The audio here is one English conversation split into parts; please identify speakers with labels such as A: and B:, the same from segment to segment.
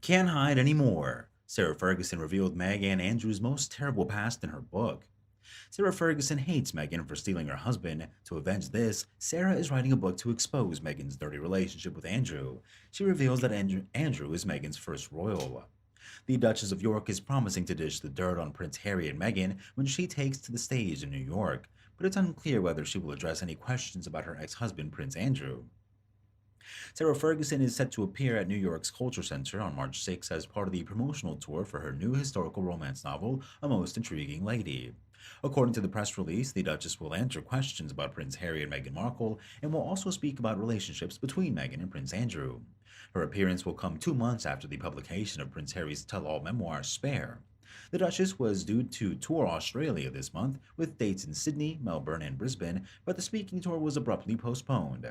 A: Can't hide anymore. Sarah Ferguson revealed Meghan Andrews' most terrible past in her book. Sarah Ferguson hates Meghan for stealing her husband. To avenge this, Sarah is writing a book to expose Meghan's dirty relationship with Andrew. She reveals that Andrew is Meghan's first royal. The Duchess of York is promising to dish the dirt on Prince Harry and Meghan when she takes to the stage in New York, but it's unclear whether she will address any questions about her ex husband, Prince Andrew. Sarah Ferguson is set to appear at New York's Culture Center on March 6 as part of the promotional tour for her new historical romance novel, A Most Intriguing Lady. According to the press release, the Duchess will answer questions about Prince Harry and Meghan Markle and will also speak about relationships between Meghan and Prince Andrew. Her appearance will come 2 months after the publication of Prince Harry's tell all memoir, Spare. The Duchess was due to tour Australia this month, with dates in Sydney, Melbourne, and Brisbane, but the speaking tour was abruptly postponed.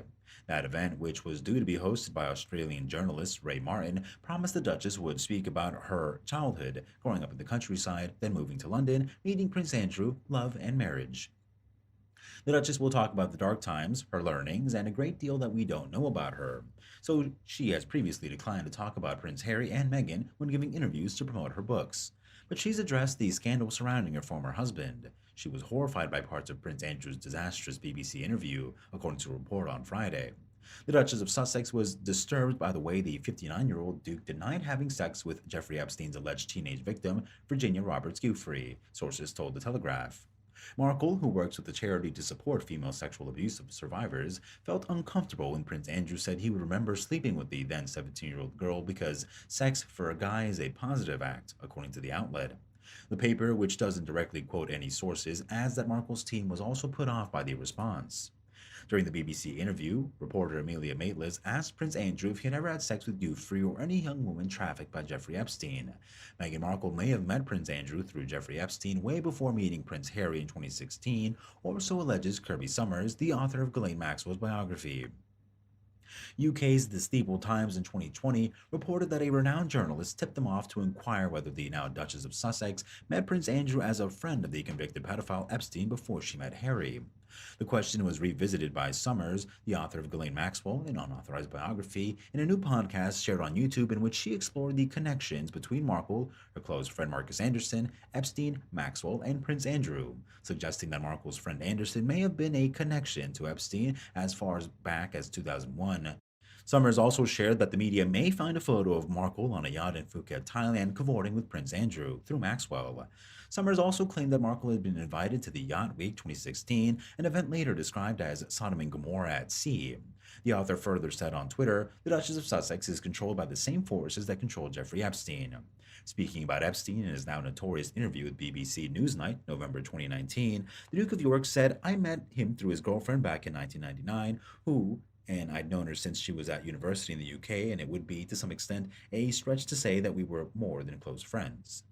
A: That event, which was due to be hosted by Australian journalist Ray Martin, promised the Duchess would speak about her childhood, growing up in the countryside, then moving to London, meeting Prince Andrew, love, and marriage. The Duchess will talk about the dark times, her learnings, and a great deal that we don't know about her. So she has previously declined to talk about Prince Harry and Meghan when giving interviews to promote her books. But she's addressed the scandal surrounding her former husband. She was horrified by parts of Prince Andrew's disastrous BBC interview, according to a report on Friday. The Duchess of Sussex was disturbed by the way the 59-year-old Duke denied having sex with Jeffrey Epstein's alleged teenage victim, Virginia Roberts Giuffre, sources told The Telegraph. Markle, who works with the charity to support female sexual abuse survivors, felt uncomfortable when Prince Andrew said he would remember sleeping with the then 17-year-old girl because sex for a guy is a positive act, according to the outlet. The paper, which doesn't directly quote any sources, adds that Markle's team was also put off by the response. During the BBC interview, reporter Amelia Maitlis asked Prince Andrew if he had ever had sex with Giuffre or any young woman trafficked by Jeffrey Epstein. Meghan Markle may have met Prince Andrew through Jeffrey Epstein way before meeting Prince Harry in 2016, or so alleges Kirby Summers, the author of Ghislaine Maxwell's biography. UK's The Steeple Times in 2020 reported that a renowned journalist tipped them off to inquire whether the now Duchess of Sussex met Prince Andrew as a friend of the convicted pedophile Epstein before she met Harry. The question was revisited by Summers, the author of Ghislaine Maxwell, an unauthorized biography, in a new podcast shared on YouTube in which she explored the connections between Markle, her close friend Marcus Anderson, Epstein, Maxwell, and Prince Andrew, suggesting that Markle's friend Anderson may have been a connection to Epstein as far back as 2001. Summers also shared that the media may find a photo of Markle on a yacht in Phuket, Thailand, cavorting with Prince Andrew through Maxwell. Summers also claimed that Markle had been invited to the Yacht Week 2016, an event later described as Sodom and Gomorrah at sea. The author further said on Twitter, the Duchess of Sussex is controlled by the same forces that controlled Jeffrey Epstein. Speaking about Epstein in his now notorious interview with BBC Newsnight, November 2019, the Duke of York said, I met him through his girlfriend back in 1999, and I'd known her since she was at university in the UK, and it would be, to some extent, a stretch to say that we were more than close friends.